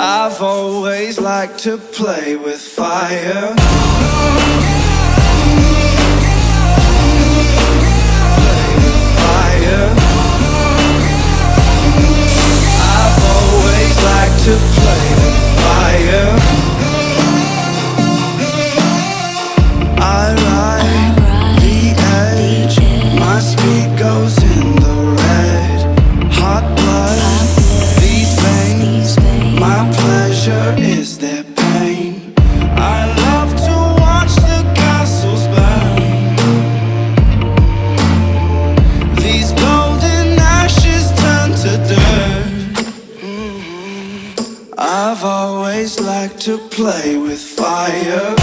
I've always liked to play with fire. Play with fire. I've always liked to play with fire. I ride the edge, my speed goes in the red. Hot blood, these veins, my pleasure is their pain. I love to watch the castles burn. These golden ashes turn to dirt. I've always liked to play with fire.